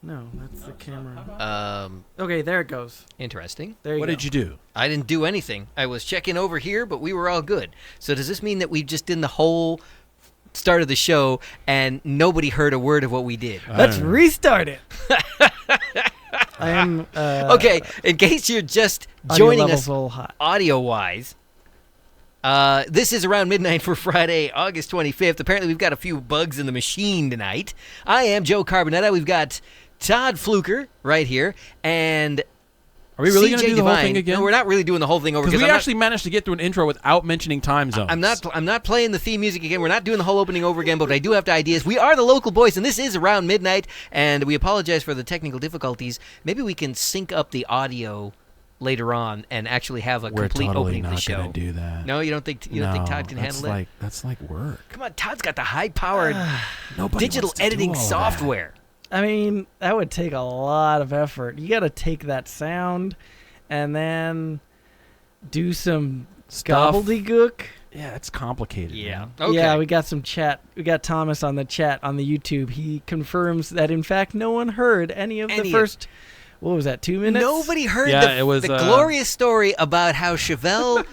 No, that's the camera. Okay, there it goes. Interesting. There you go. What did you do? I didn't do anything. I was checking over here, but we were all good. So does this mean that we just did the whole start of the show and nobody heard a word of what we did? Let's restart it. I am. Okay, in case you're just joining us audio-wise, this is Around Midnight for Friday, August 25th. Apparently, we've got a few bugs in the machine tonight. I am Joe Carbonetta. We've got Todd Fluker right here, and are we really going to do the whole thing again? No, we're not really doing the whole thing over. Because we actually managed to get through an intro without mentioning time zones. I'm not playing the theme music again. We're not doing the whole opening over again, but I do have ideas. We are the local boys, and this is Around Midnight, and we apologize for the technical difficulties. Maybe we can sync up the audio later on and actually have a complete opening of the show. We're totally not going to do that. No, you don't think Todd can handle it? That's like work. Come on, Todd's got the high-powered digital editing software. I mean, that would take a lot of effort. You got to take that sound and then do some gobbledygook. Yeah, it's complicated. Yeah. Man. Okay. Yeah, we got some chat. We got Thomas on the chat on the YouTube. He confirms that, in fact, no one heard any of the first, what was that, 2 minutes? Nobody heard the glorious story about how Chevelle...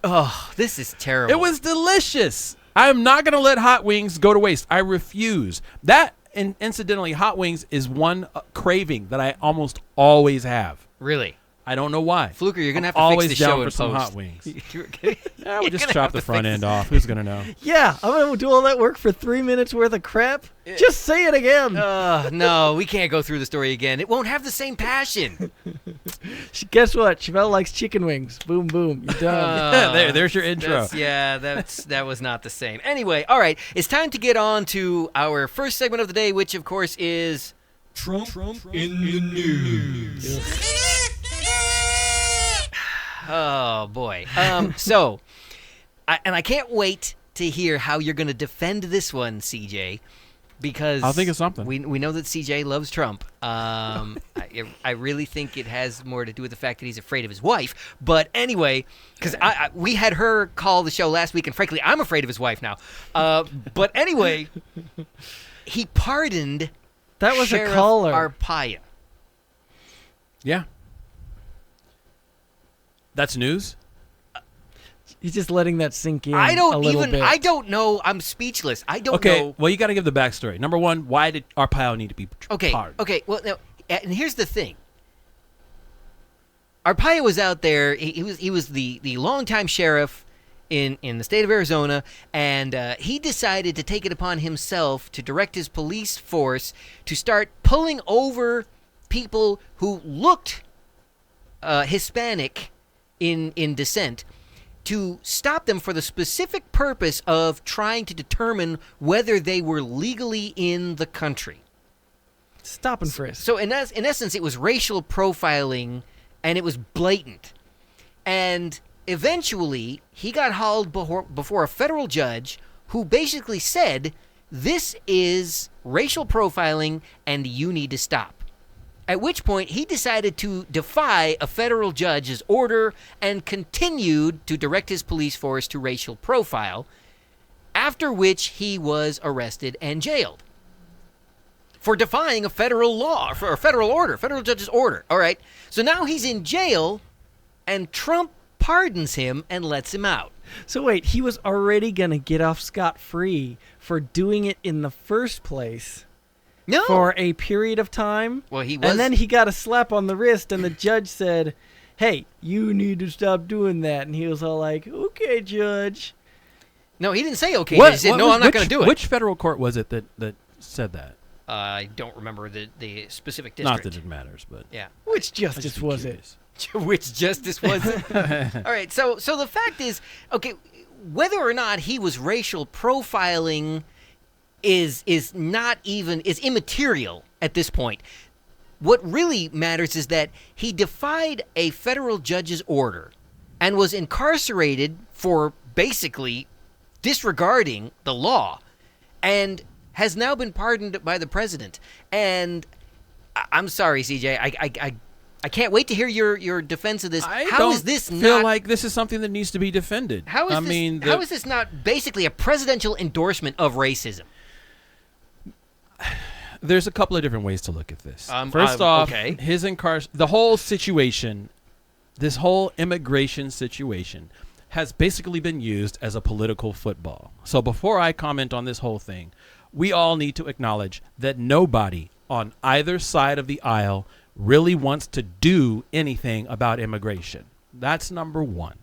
Oh, this is terrible. It was delicious. I'm not going to let hot wings go to waste. I refuse. That... And incidentally, hot wings is one craving that I almost always have. Really? I don't know why. Fluker, you're going to have to fix the show in post. Some hot wings. Yeah, we'll just chop the front end off. Who's going to know? Yeah, I'm going to do all that work for 3 minutes worth of crap? Just say it again. No, we can't go through the story again. It won't have the same passion. Guess what? Chevelle likes chicken wings. Boom, boom. You're done. There's your intro. That was not the same. Anyway, all right. It's time to get on to our first segment of the day, which, of course, is Trump in the News. Oh, boy. I can't wait to hear how you're going to defend this one, CJ, because I'll think of something. We know that CJ loves Trump. I really think it has more to do with the fact that he's afraid of his wife. But anyway, because we had her call the show last week, and frankly, I'm afraid of his wife now. But anyway, he pardoned Sheriff Arpaio. Yeah. That's news? He's just letting that sink in. I don't know. I'm speechless. I don't know. Okay, well, you got to give the backstory. Number one, why did Arpaio need to be pardoned? Okay, well, now, and here's the thing. Arpaio was out there. He was the longtime sheriff in the state of Arizona, and he decided to take it upon himself to direct his police force to start pulling over people who looked Hispanic in descent, to stop them for the specific purpose of trying to determine whether they were legally in the country. Stop and frisk. So in essence, it was racial profiling, and it was blatant. And eventually, he got hauled before a federal judge who basically said, this is racial profiling, and you need to stop. At which point, he decided to defy a federal judge's order and continued to direct his police force to racial profile, after which he was arrested and jailed for defying a federal law, for a federal judge's order. All right. So now he's in jail, and Trump pardons him and lets him out. So wait, he was already going to get off scot-free for doing it in the first place. No. For a period of time. Well, he was. And then he got a slap on the wrist, and the judge said, hey, you need to stop doing that. And he was all like, okay, judge. No, he didn't say okay. He said, no, I'm not going to do it. Which federal court was it that said that? I don't remember the specific district. Not that it matters, but... Yeah. Which justice was it? Which justice was it? All right, so the fact is, okay, whether or not he was racial profiling is immaterial at this point. What really matters is that he defied a federal judge's order and was incarcerated for basically disregarding the law, and has now been pardoned by the president. And I'm sorry, CJ, I can't wait to hear your defense of this. How is this feel like this is something that needs to be defended? How is this not basically a presidential endorsement of racism? There's a couple of different ways to look at this. First off, okay. The whole situation, this whole immigration situation, has basically been used as a political football. So before I comment on this whole thing, we all need to acknowledge that nobody on either side of the aisle really wants to do anything about immigration. That's number one.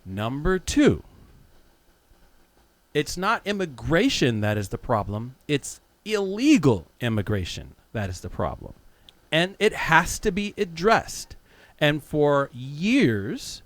Number two, it's not immigration that is the problem. It's illegal immigration that is the problem. And it has to be addressed. And for years,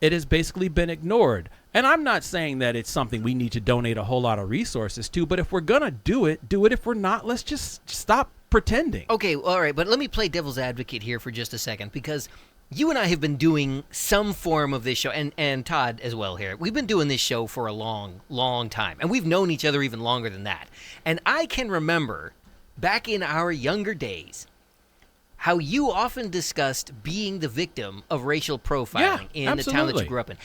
it has basically been ignored. And I'm not saying that it's something we need to donate a whole lot of resources to, but if we're going to do it. If we're not, let's just stop pretending. Okay, all right, but let me play devil's advocate here for just a second, because you and I have been doing some form of this show, and Todd as well here. We've been doing this show for a long, long time, and we've known each other even longer than that. And I can remember back in our younger days how you often discussed being the victim of racial profiling in the town that you grew up in.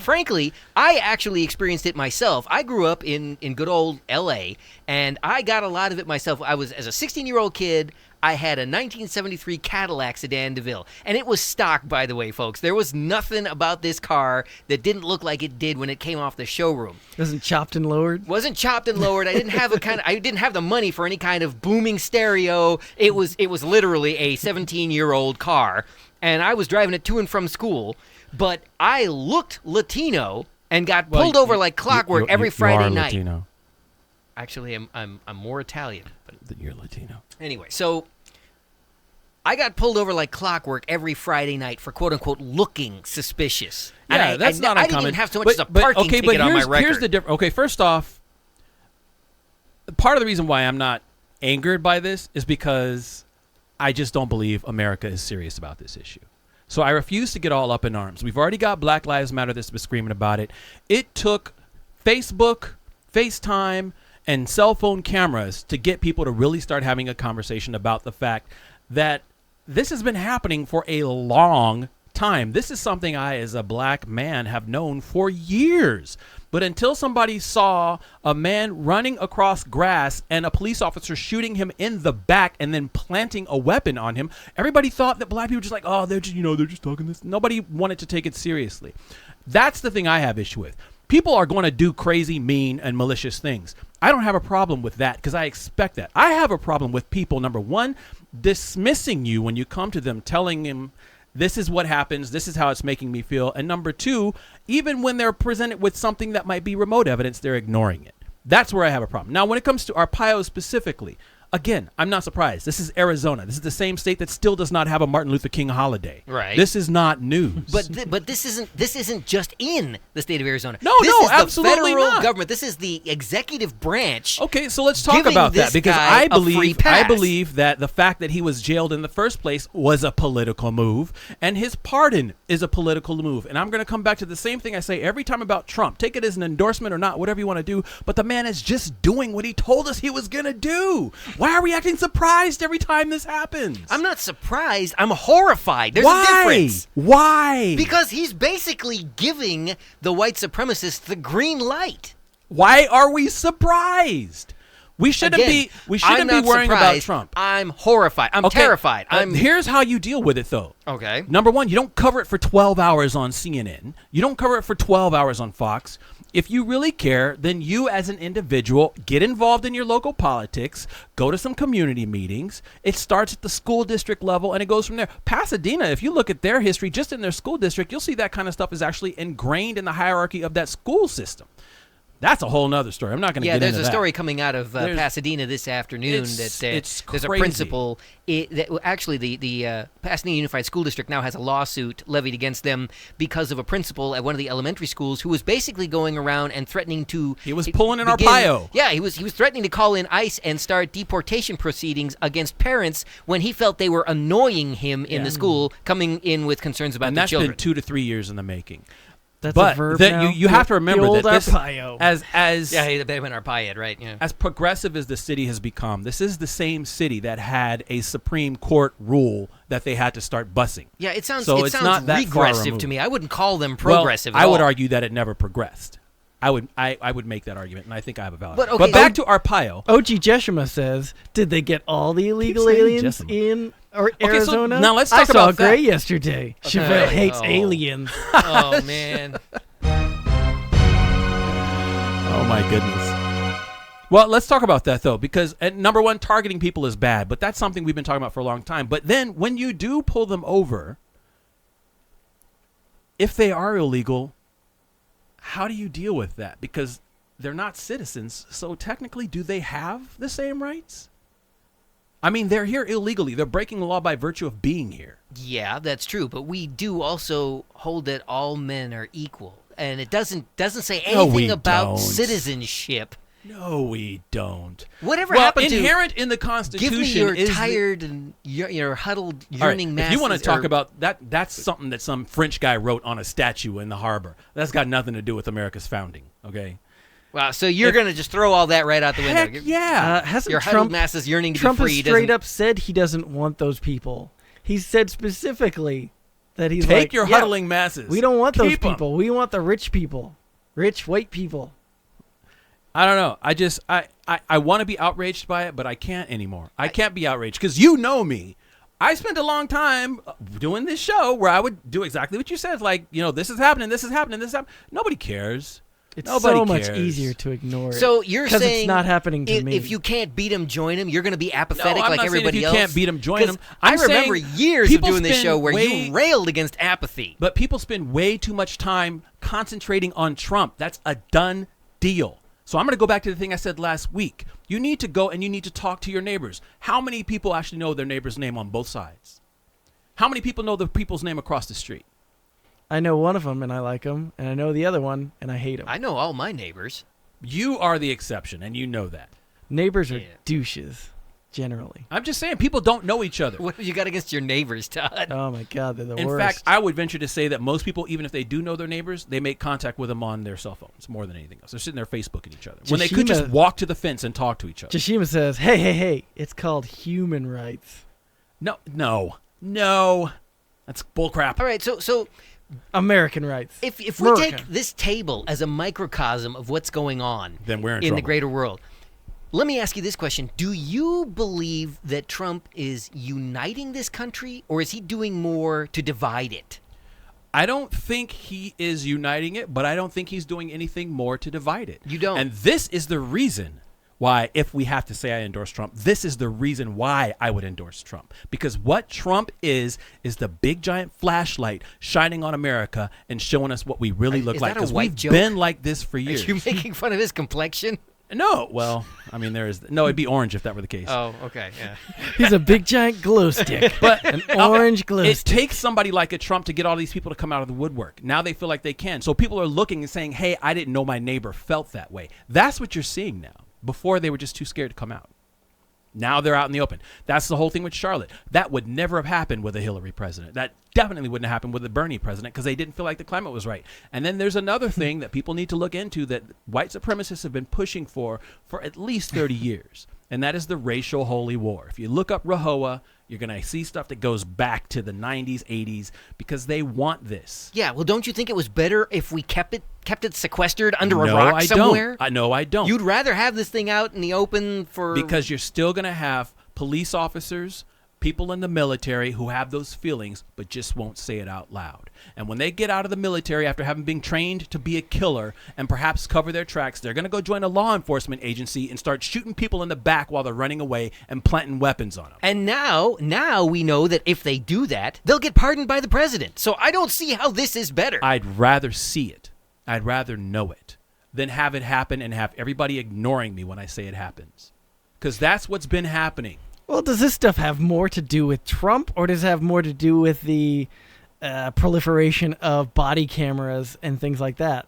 Frankly, I actually experienced it myself. I grew up in good old L.A., and I got a lot of it myself. As a 16-year-old kid, I had a 1973 Cadillac Sedan DeVille, and it was stock, by the way, folks. There was nothing about this car that didn't look like it did when it came off the showroom. Wasn't chopped and lowered? Wasn't chopped and lowered. I didn't have the money for any kind of booming stereo. It was literally a 17-year-old car, and I was driving it to and from school. But I looked Latino and got pulled over like clockwork every Friday night. Latino. Actually, I'm more Italian. But you're Latino. Anyway, so I got pulled over like clockwork every Friday night for quote unquote looking suspicious. Yeah, and that's not I uncommon. didn't have so much as a parking ticket on my record. Here's the difference. Okay, first off, part of the reason why I'm not angered by this is because I just don't believe America is serious about this issue. So I refuse to get all up in arms. We've already got Black Lives Matter that's been screaming about it. It took Facebook, FaceTime, and cell phone cameras to get people to really start having a conversation about the fact that this has been happening for a long time. This is something I, as a black man, have known for years. But until somebody saw a man running across grass and a police officer shooting him in the back and then planting a weapon on him, everybody thought that black people were just like, oh, they're just talking this. Nobody wanted to take it seriously. That's the thing I have issue with. People are going to do crazy, mean, and malicious things. I don't have a problem with that because I expect that. I have a problem with people, number one, dismissing you when you come to them, telling them, this is what happens. This is how it's making me feel. And number two, even when they're presented with something that might be remote evidence, they're ignoring it. That's where I have a problem. Now, when it comes to Arpaio specifically, again, I'm not surprised. This is Arizona. This is the same state that still does not have a Martin Luther King holiday. Right. This is not news. But this isn't just in the state of Arizona. No, this is absolutely the federal not. government. This is the executive branch. Okay, so let's talk giving about that this because guy I a free pass. believe that the fact that he was jailed in the first place was a political move, and his pardon is a political move. And I'm going to come back to the same thing I say every time about Trump. Take it as an endorsement or not, whatever you want to do, but the man is just doing what he told us he was going to do. Why are we acting surprised every time this happens? I'm not surprised. I'm horrified. There's Why? a difference. Why? Because he's basically giving the white supremacists the green light. Why are we surprised? We shouldn't be worrying about Trump. I'm horrified. I'm terrified. Here's how you deal with it, though. Okay. Number one, you don't cover it for 12 hours on CNN. You don't cover it for 12 hours on Fox. If you really care, then you as an individual get involved in your local politics, go to some community meetings. It starts at the school district level and it goes from there. Pasadena, if you look at their history just in their school district, you'll see that kind of stuff is actually ingrained in the hierarchy of that school system. That's a whole nother story. I'm not going to get into that. Yeah, there's a story coming out of Pasadena this afternoon that there's a principal. Actually, the Pasadena Unified School District now has a lawsuit levied against them because of a principal at one of the elementary schools who was basically going around and threatening to. He was pulling an Arpaio. Yeah, he was threatening to call in ICE and start deportation proceedings against parents when he felt they were annoying him in the school, coming in with concerns about their children. And that's been 2 to 3 years in the making. That's a verb now. You have to remember that this, Arpaio. They went Arpaio, right? Yeah. As progressive as the city has become, this is the same city that had a Supreme Court rule that they had to start busing. Yeah, it sounds not that far regressive removed. to me. I wouldn't call them progressive. I would argue that it never progressed. I would make that argument, and I think I have a valid. But, okay, but back to Arpaio. OG Jeshima says, did they get all the illegal saying aliens Jeshima. in or Okay, so Arizona? now let's I talk saw about that. Gray yesterday. Chevelle hates Oh. aliens. Oh man. Oh my goodness. Well, let's talk about that though, because number one, targeting people is bad, but that's something we've been talking about for a long time. But then when you do pull them over, if they are illegal, how do you deal with that? Because they're not citizens, so technically, do they have the same rights? I mean, they're here illegally. They're breaking the law by virtue of being here. Yeah, that's true. But we do also hold that all men are equal, and it doesn't say No, anything we about don't. citizenship. No, we don't. Whatever Well, happened to inherent in the Constitution give me your is tired and your huddled, All right, yearning masses. if you want to talk or- about that, that's something that some French guy wrote on a statue in the harbor. That's got nothing to do with America's founding. Okay. wow, so you're going to just throw all that right out the window. Heck yeah. Hasn't Your huddled Trump masses yearning to Trump be has free. straight doesn't- up said he doesn't want those people. He said specifically that he's Take like, your yeah, huddling masses. We don't want those Keep 'em. people. We want the rich people, rich white people. I don't know. I want to be outraged by it, but I can't anymore. I can't be outraged because you know me. I spent a long time doing this show where I would do exactly what you said. Like, this is happening, this is happening, this is happening. Nobody cares. It's Nobody so much cares. easier to ignore it. So you're 'Cause saying it's not happening to if, me. if you can't beat them, join them. You're going to be No, apathetic I'm like not everybody saying if else. you can't beat them, join 'Cause them. I remember years of people doing this spend show where way- you railed against apathy. But people spend way too much time concentrating on Trump. That's a done deal. So I'm going to go back to the thing I said last week. You need to go and you need to talk to your neighbors. How many people actually know their neighbor's name on both sides? How many people know the people's name across the street? I know one of them and I like him, and I know the other one and I hate him. I know all my neighbors. You are the exception, and you know that. Neighbors are Yeah. douches, generally. I'm just saying, people don't know each other. What have you got against your neighbors, Todd? Oh my God, they're the In worst. fact, I would venture to say that most people, even if they do know their neighbors, they make contact with them on their cell phones more than anything else. They're sitting there Facebooking each other when they could just Jashima- walk to the fence and talk to each other. Jashima says, hey, it's called human rights. No, that's bullcrap. All right, so American rights. if we America. take this table as a microcosm of what's going on Then we're in the trouble. greater world, let me ask you this question. Do you believe that Trump is uniting this country, or is he doing more to divide it? I don't think he is uniting it, but I don't think he's doing anything more to divide it. You don't? And this is the reason why, if we have to say I endorse Trump, this is the reason why I would endorse Trump. Because what Trump is the big giant flashlight shining on America and showing us what we really look Is like. that a Because white we've joke? been like this for Are years. you making fun of his complexion? No, well, I mean, it'd be orange if that were the case. Oh, okay, yeah. He's a big giant glow stick. But An orange glow it stick. takes somebody like a Trump to get all these people to come out of the woodwork. Now they feel like they can. So people are looking and saying, hey, I didn't know my neighbor felt that way. That's what you're seeing now. Before, they were just too scared to come out. Now they're out in the open. That's the whole thing with Charlotte. That would never have happened with a Hillary president. That definitely wouldn't have happened with a Bernie president because they didn't feel like the climate was right. And then there's another thing that people need to look into that white supremacists have been pushing for at least 30 years, and that is the racial holy war. If you look up RAHOA, you're going to see stuff that goes back to the 90s, 80s, because they want this. Yeah, well, don't you think it was better if we kept it sequestered under a No, rock I somewhere? Don't. No, I don't. You'd rather have this thing out in the open for... Because you're still going to have police officers, people in the military who have those feelings but just won't say it out loud. And when they get out of the military after having been trained to be a killer and perhaps cover their tracks, they're going to go join a law enforcement agency and start shooting people in the back while they're running away and planting weapons on them. And now we know that if they do that, they'll get pardoned by the president. So I don't see how this is better. I'd rather see it. I'd rather know it than have it happen and have everybody ignoring me when I say it happens. Because that's what's been happening. Well, does this stuff have more to do with Trump, or does it have more to do with the proliferation of body cameras and things like that?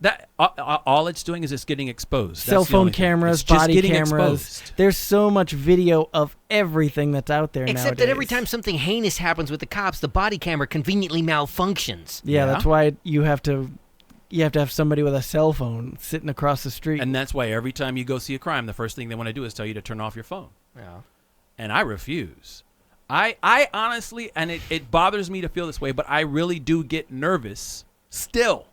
That all it's doing is it's getting exposed. That's Cell the phone only thing. cameras, It's just body getting cameras. exposed. There's so much video of everything that's out there Except nowadays. that every time something heinous happens with the cops, the body camera conveniently malfunctions. Yeah, Yeah. that's why you have to have somebody with a cell phone sitting across the street. And that's why every time you go see a crime, the first thing they want to do is tell you to turn off your phone. Yeah. And I refuse. I honestly, and it bothers me to feel this way, but I really do get nervous still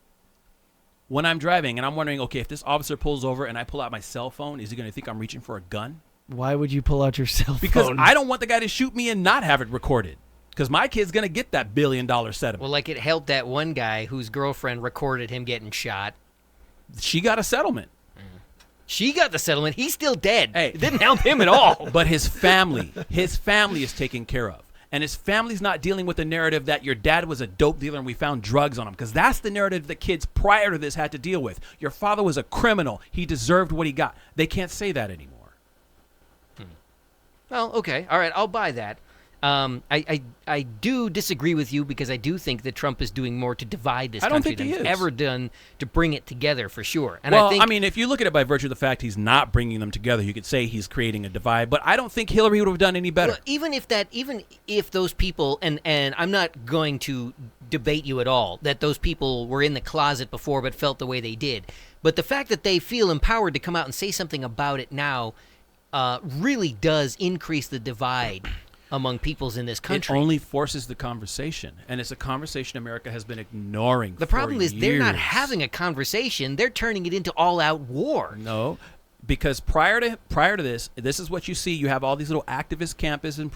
when I'm driving and I'm wondering, okay, if this officer pulls over and I pull out my cell phone, is he going to think I'm reaching for a gun? Why would you pull out your cell phone? Because I don't want the guy to shoot me and not have it recorded. Because my kid's going to get that $1 billion settlement. Well, like it helped that one guy whose girlfriend recorded him getting shot. She got a settlement. She got the settlement. He's still dead. Hey. It didn't help him at all. But his family is taken care of. And his family's not dealing with the narrative that your dad was a dope dealer and we found drugs on him. Because that's the narrative the kids prior to this had to deal with. Your father was a criminal. He deserved what he got. They can't say that anymore. Well, okay. All right. I'll buy that. I do disagree with you because I do think that Trump is doing more to divide this I don't country think than he he's is. ever done to bring it together, for sure. And Well, I think, if you look at it by virtue of the fact he's not bringing them together, you could say he's creating a divide. But I don't think Hillary would have done any better. well, even if those people, and I'm not going to debate you at all, that those people were in the closet before but felt the way they did. But the fact that they feel empowered to come out and say something about it now really does increase the divide among peoples in this country. It only forces the conversation, and it's a conversation America has been ignoring. The problem is they're not years. having a conversation. They're turning it into all-out war. No, because prior to this is what you see. You have all these little activist campuses and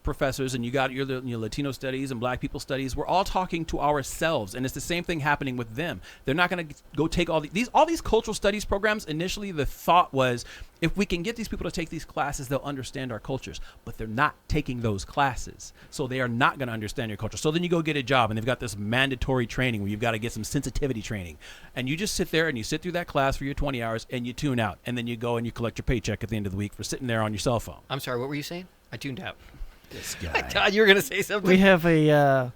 professors, and you got your Latino studies and Black people studies. We're all talking to ourselves, and it's the same thing happening with them. They're not going to go take all these cultural studies programs. Initially, the thought was, if we can get these people to take these classes, they'll understand our cultures. But they're not taking those classes, so they are not going to understand your culture. So then you go get a job, and they've got this mandatory training where you've got to get some sensitivity training. And you just sit there, and you sit through that class for your 20 hours, and you tune out. And then you go and you collect your paycheck at the end of the week for sitting there on your cell phone. I'm sorry, what were you saying? I tuned out. This I guy. thought you were going to say something. We have a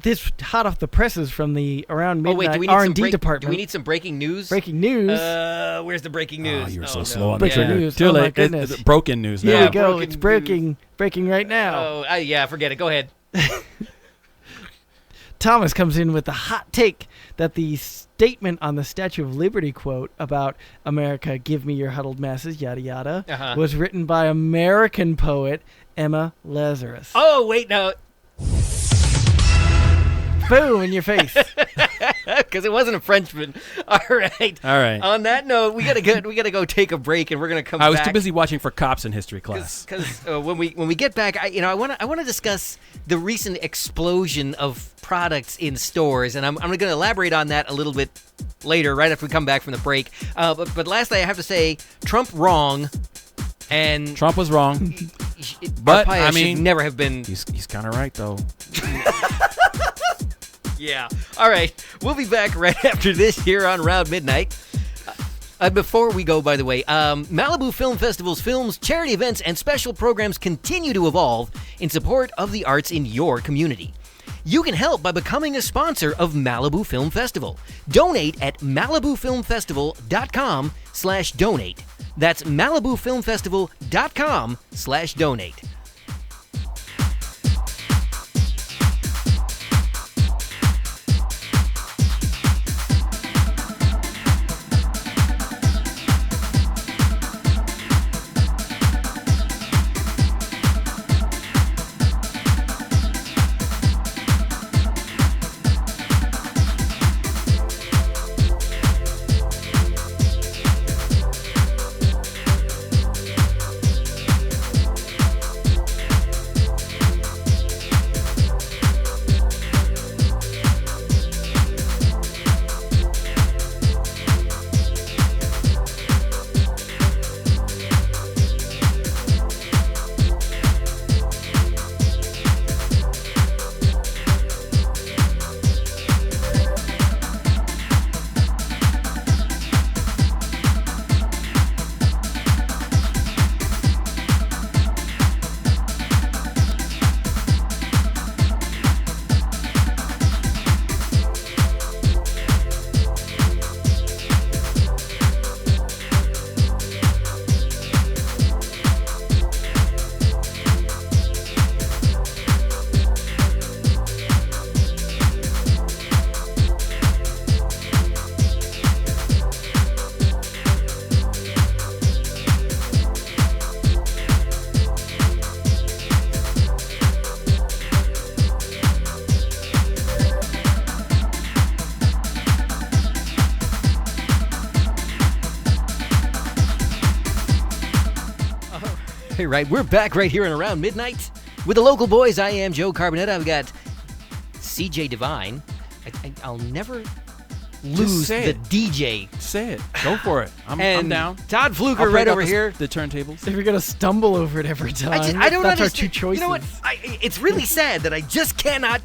this hot off the presses from the around Oh, wait, midnight do we need R&D some department. Do we need some breaking news? breaking news? Where's the breaking news? Oh, you're so no. slow on Breaking the news. Too Oh, my late. goodness. It's broken news now. Here Yeah, we go. broken It's breaking right now. Oh, yeah, forget it. Go ahead. Thomas comes in with the hot take that the statement on the Statue of Liberty quote about America, give me your huddled masses, yada yada, Uh-huh. was written by American poet Emma Lazarus. Oh, wait, no. Boom in your face. Because it wasn't a Frenchman. All right. All right. On that note, we gotta go take a break, and we're gonna come back. I was too busy watching for cops in history class. Because when we get back, I want to discuss the recent explosion of products in stores, and I'm going to elaborate on that a little bit later, right after we come back from the break. But lastly, I have to say, Trump wrong, and Trump was wrong. But, Arpaio I mean, should never have been. He's kind of right, though. Yeah. All right. We'll be back right after this here on Round Midnight. Before we go, by the way, Malibu Film Festival's films, charity events, and special programs continue to evolve in support of the arts in your community. You can help by becoming a sponsor of Malibu Film Festival. Donate at malibufilmfestival.com/donate. That's malibufilmfestival.com/donate. Right, we're back right here and around midnight with the local boys. I am Joe Carbonetta. I've got CJ Divine. I'll never lose say the it. DJ. Say it. Go for it. I'm And down. Todd Fluker I'll right break out over here. The turntables. If you're gonna stumble over it every time, I don't that's understand. our two choices. You know what? It's really sad that I just cannot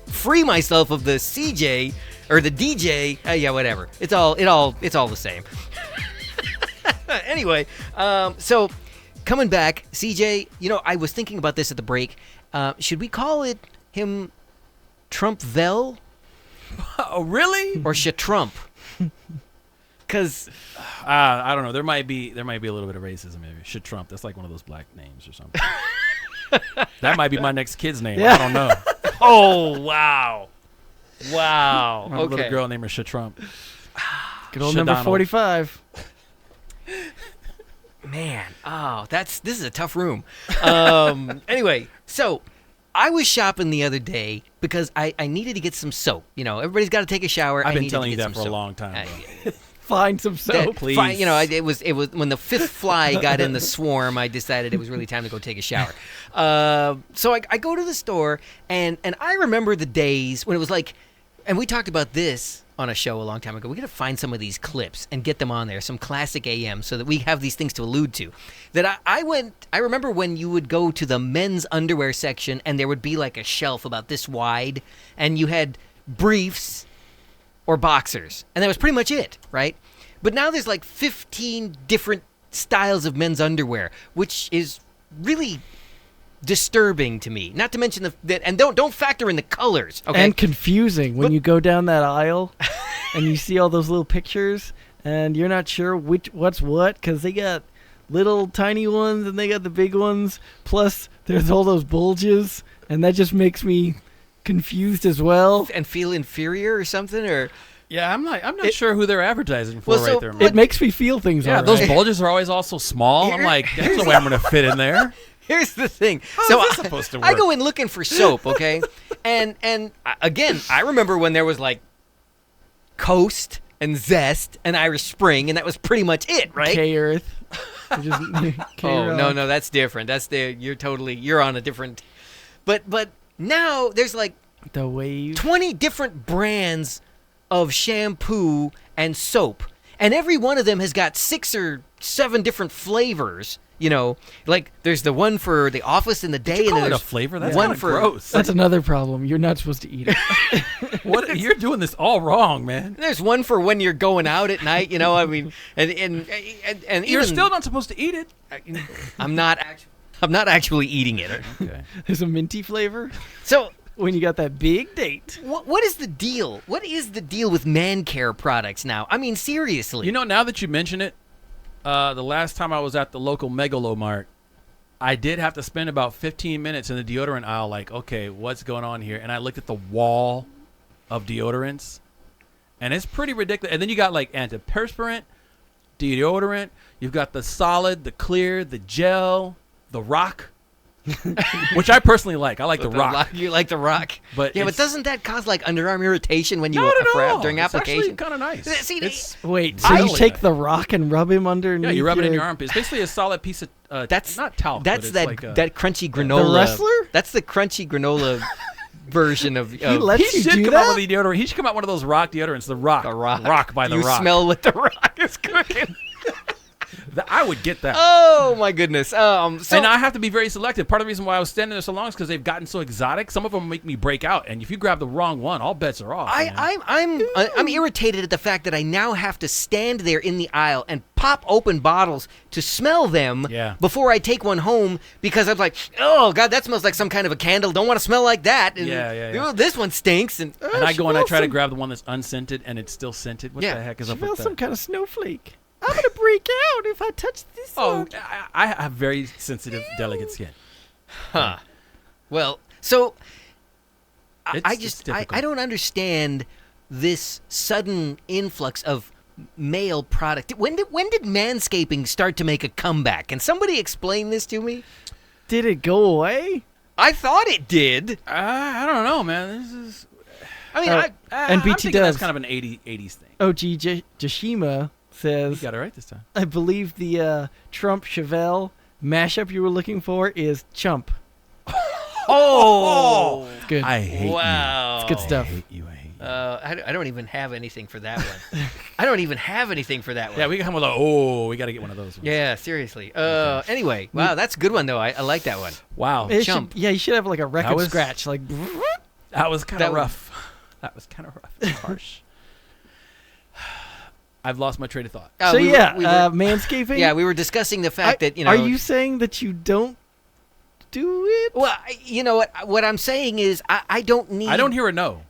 free myself of the CJ or the DJ. Yeah, whatever. It's all the same. Anyway, so coming back, CJ. You know, I was thinking about this at the break. Should we call him Trumpvel? Oh, really? Or Trump? Because I don't know. There might be a little bit of racism. Maybe should Trump. That's like one of those black names or something. That might be my next kid's name. Yeah. I don't know. oh wow. My Okay. little girl named her Sha Trump. Good old number Shadonald. 45. Man, this is a tough room. Anyway, so I was shopping the other day because I needed to get some soap. You know, everybody's got to take a shower. I've been needed to telling you get that some for a soap. long time. Find some soap. please. Fine, you know, it was when the fifth fly got in the swarm, I decided it was really time to go take a shower. So I go to the store, and I remember the days when it was like, and we talked about this on a show a long time ago. We got to find some of these clips and get them on there, some classic AM, so that we have these things to allude to. That I remember when you would go to the men's underwear section, and there would be like a shelf about this wide, and you had briefs or boxers, and that was pretty much it, right? But now there's like 15 different styles of men's underwear, which is really disturbing to me. Not to mention and don't factor in the colors, okay? And confusing when you go down that aisle and you see all those little pictures and you're not sure what's what because they got little tiny ones and they got the big ones. Plus, there's all those bulges, and that just makes me confused as well. And feel inferior or something, or Yeah, I'm not sure who they're advertising for Well, right so there. It Man. makes me feel things. Yeah, all those right. bulges are always also small. I'm like, there's no way I'm gonna fit in there. here's the thing. How So is this supposed to I work? go in looking for soap, okay? and again, I remember when there was like Coast and Zest and Irish Spring, and that was pretty much it, right? K-Earth. Oh no, that's different. You're on a different. But now there's like The wave. 20 different brands of shampoo and soap, and every one of them has got 6 or 7 different flavors. You know, like there's the one for the office in the day, You and call then it a there's flavor? That's one kinda for gross. That's another problem. You're not supposed to eat it. What you're doing this all wrong, man. there's one for when you're going out at night. You know, I mean, and You're even, still not supposed to eat it. I'm not actually eating it. Okay. There's a minty flavor So when you got that big date. what is the deal? What is the deal with man care products now? I mean, seriously. You know, now that you mention it, the last time I was at the local Megalomart, I did have to spend about 15 minutes in the deodorant aisle, like, okay, what's going on here? And I looked at the wall of deodorants, and it's pretty ridiculous. And then you got like antiperspirant, deodorant. You've got the solid, the clear, the gel, the rock, which I personally like. I like the rock. You like the rock, But yeah, but it's- doesn't that cause like underarm irritation when you Not at all. during It's application? kind of nice. See, It's Wait, so Really you take nice. the rock and rub him underneath? yeah, you rub it in your armpit. It's basically a solid piece of That's not talc. That's but that it's like that crunchy granola. wrestler? That's the crunchy granola version of. He lets He you should do come out that? with the deodorant. He should come out with one of those rock deodorants. The rock. the rock. Rock by the you rock. smell what the rock is cooking. I would get that. Oh my goodness. So And I have to be very selective. Part of the reason why I was standing there so long is because they've gotten so exotic. Some of them make me break out. And if you grab the wrong one, all bets are off. man. I'm irritated at the fact that I now have to stand there in the aisle and pop open bottles to smell them Yeah. before I take one home because I'm like, oh god, that smells like some kind of a candle. Don't want to smell like that. And, Yeah. "Oh, this one stinks. And And I go and I smells try to some- grab the one that's unscented and it's still scented. What Yeah. the heck is up Smell with some that? kind of snowflake. I'm gonna break out if I touch this Oh, one. I have very sensitive, delicate skin. Huh. Well, so I It's just difficult. I don't understand this sudden influx of male product. When did manscaping start to make a comeback? Can somebody explain this to me? Did it go away? I thought it did. I don't know, man. This is. I mean, Oh, I'm and BT thinking that's does. kind of an 80s thing. OG Jashima You says, got it right this time. I believe the Trump Chevelle mashup you were looking for is Chump. Oh, It's good. I hate wow. It's good stuff. I hate you. I hate you. I don't even have anything for that one. I don't even have anything for that one. Yeah, we can come with we got to get one of those ones. Yeah, seriously. Anyway, wow, that's a good one though. I like that one. Wow. It Chump. you should have like a record was- scratch. Like, That was kind That of was- rough. That was kind of rough. It's harsh. I've lost my train of thought. so we were- yeah, we were- manscaping. yeah, we were discussing the fact that Are you saying that you don't do it? Well, you know what? What I'm saying is, I don't need. I don't hear a no.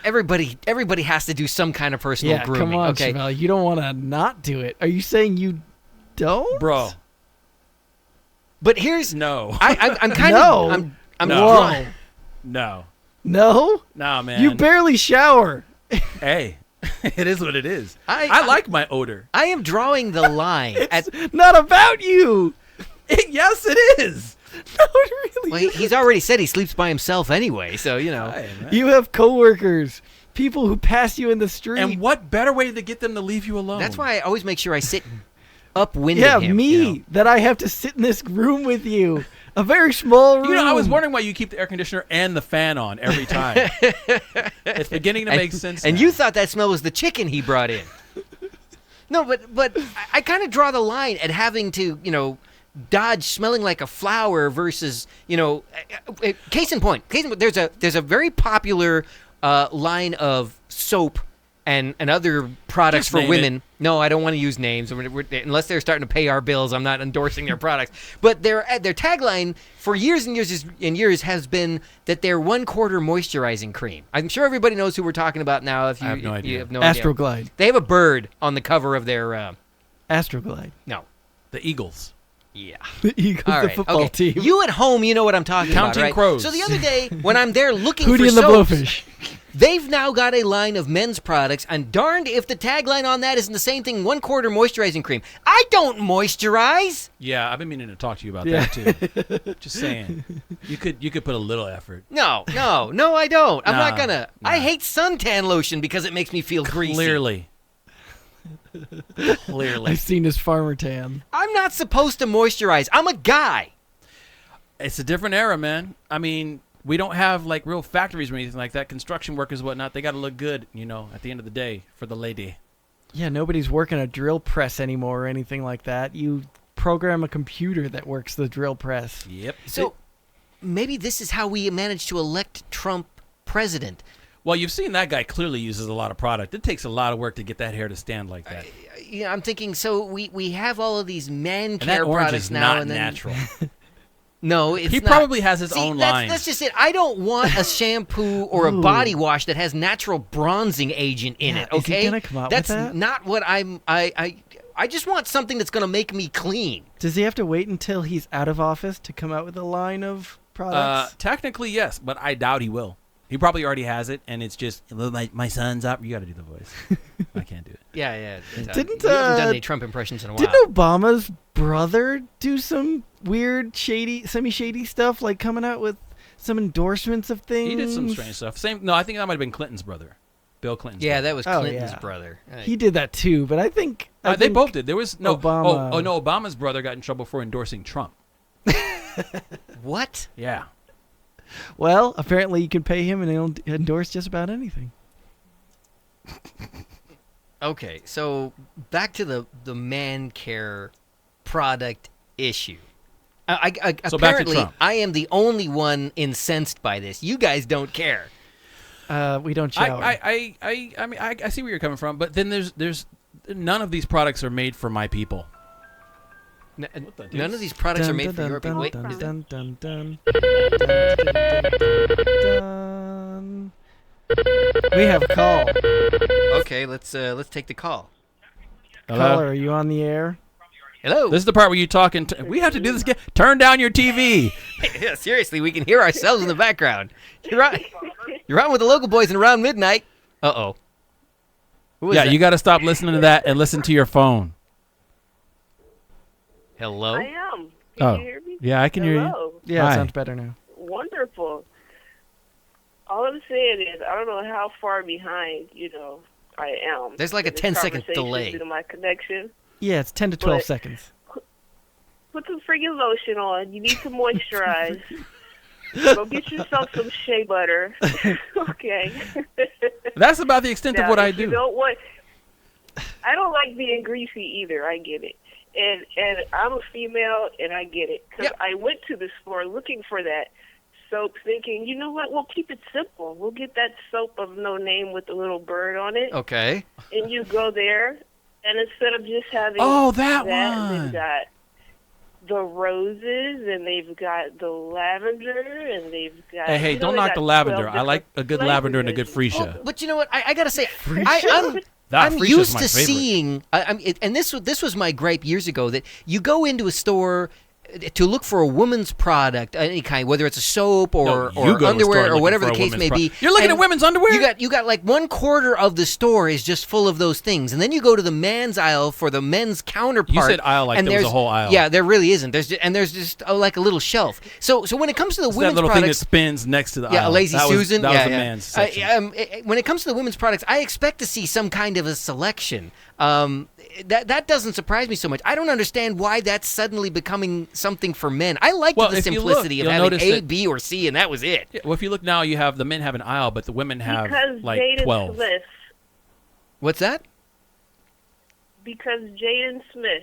Everybody has to do some kind of personal Yeah, grooming. come on, okay. Chevelle. You don't want to not do it. Are you saying you don't? Bro, But here's no. I'm kind No. of I'm No. drawn- No. No? No, man. You barely shower. Hey, it is what it is. I like my odor. I am drawing the line at. It's not about you. Yes, it is. No, it really Well, isn't. he's already said he sleeps by himself anyway, so you know. Hey, man. You have coworkers, people who pass you in the street. And what better way to get them to leave you alone? That's why I always make sure I sit upwind yeah, of him. me, you know. that I have to sit in this room with you. A very small room. You know, I was wondering why you keep the air conditioner and the fan on every time. It's beginning to make sense. And now. you thought that smell was the chicken he brought in. No, but I kind of draw the line at having to, dodge smelling like a flower versus, case in point, there's a very popular line of soap and other products Just for name women. No, I don't want to use names unless they're starting to pay our bills. I'm not endorsing their products. But their tagline for years and years has been that they're 1/4 moisturizing cream. I'm sure everybody knows who we're talking about now. If you I have no if idea. you have no idea. Astroglide. They have a bird on the cover of their Astroglide. no. the Eagles. Yeah. The Eagles, All the right. football Okay. team. You at home, you know what I'm talking Counting about, right? crows. So the other day, when I'm there looking Hootie for and the soaps, Blowfish. they've now got a line of men's products, and darned if the tagline on that isn't the same thing: 1/4 moisturizing cream. I don't moisturize. Yeah, I've been meaning to talk to you about Yeah. that too. Just saying, you could put a little effort. No, I don't. I'm not Nah, gonna. nah. I hate suntan lotion because it makes me feel greasy. Clearly. I've seen his farmer tan. I'm not supposed to moisturize. I'm a guy. It's a different era, man. I mean, we don't have like real factories or anything like that. Construction workers and whatnot, they got to look good, at the end of the day for the lady. Yeah, nobody's working a drill press anymore or anything like that. You program a computer that works the drill press. Yep. So maybe this is how we managed to elect Trump president. Well, you've seen that guy clearly uses a lot of product. It takes a lot of work to get that hair to stand like that. I'm thinking. So we have all of these man And that care orange products is now, not and then natural. no, it's He not. probably has his See, own that's, line. That's just it. I don't want a shampoo or a Ooh. body wash that has natural bronzing agent in Yeah, it. is he Okay, gonna come out with that's that? not what I just want something that's gonna make me clean. Does he have to wait until he's out of office to come out with a line of products? Technically, yes, but I doubt he will. He probably already has it, and it's just my son's up. You got to do the voice. I can't do it. Yeah. Didn't, you haven't done uh, any Trump impressions in a while. Didn't Obama's brother do some weird, semi-shady stuff, like coming out with some endorsements of things? He did some strange stuff. No, I think that might have been Clinton's brother, Bill Clinton's Yeah, brother. that was Oh, Clinton's yeah. brother. He did that too, but I think They think both did. There was no Obama- Oh no, Obama's brother got in trouble for endorsing Trump. What? Yeah. Well, apparently you can pay him and he'll endorse just about anything. Okay, so back to the man care product issue. So back to Apparently, Trump. I am the only one incensed by this. You guys don't care. We don't shower. I mean, I see where you're coming from, but then there's none of these products are made for my people. N- What the None deuce? of these products are made for your people. Wait, dun, is that- dun, dun, dun. We have a call. okay, let's take the call. Caller, are you on the air? Hello. This is the part where you talk and we have to do this again. Turn down your TV. Yeah, seriously, we can hear ourselves in the background. You're on with the local boys and around midnight. Uh-oh. Who was Yeah, that? you got to stop listening to that and listen to your phone. Hello? I am. Oh. Can you hear me? Yeah, I can hear you. Hello. Yeah, Hi. it sounds better now. Wonderful. All I'm saying is I don't know how far behind, I am. There's like a in this 10-second conversation delay. Due to my connection. Yeah, it's 10 to 12 But- seconds. Put some freaking lotion on. You need to moisturize. Go get yourself some shea butter. Okay. That's about the extent of Now, what I if you do. don't want, I don't like being greasy either. I get it. And I'm a female, and I get it. Because I went to the store looking for that soap, thinking, you know what, we'll keep it simple. We'll get that soap of no name with the little bird on it. Okay. And you go there, and instead of just having that one. they've got the roses, and they've got the lavender, and they've got... Hey, don't they knock got the lavender. 12 I like a good different lavender and a good flavors. freesia. But you know what? I gotta say, That I'm freesia's used my to favorite. seeing, and this was my gripe years ago, that you go into a store to look for a woman's product, any kind, whether it's a soap or No, you go to a store underwear or looking whatever for the a case woman's may be. You're looking and at women's underwear? You got like 1/4 of the store is just full of those things, and then you go to the men's aisle for the men's counterpart. You said aisle like and there was a there's- whole aisle. Yeah, there really isn't. There's just like a little shelf. So when it comes to the It's that women's little thing that products, spins next to the yeah, aisle. a lazy that was, Susan. That yeah, was a yeah. man's section. When it comes to the women's products, I expect to see some kind of a selection. That doesn't surprise me so much. I don't understand why that's suddenly becoming something for men. I like Well, the if you simplicity look, of you'll having notice A, that- B, or C, and that was it. Yeah, well, if you look now, you have the men have an aisle, but the women have Because like Jaden 12. Smith. What's that? Because Jaden Smith.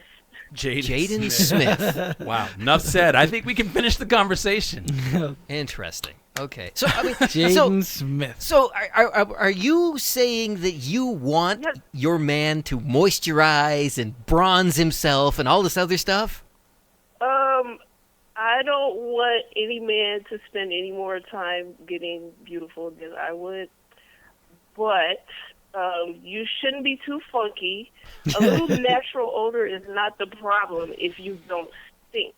Jaden Smith. Wow. Enough said. I think we can finish the conversation. Interesting. Okay. So I mean, Jaden Smith. So are you saying that you want Yes. your man to moisturize and bronze himself and all this other stuff? I don't want any man to spend any more time getting beautiful than I would, but you shouldn't be too funky. A little natural odor is not the problem if you don't stink.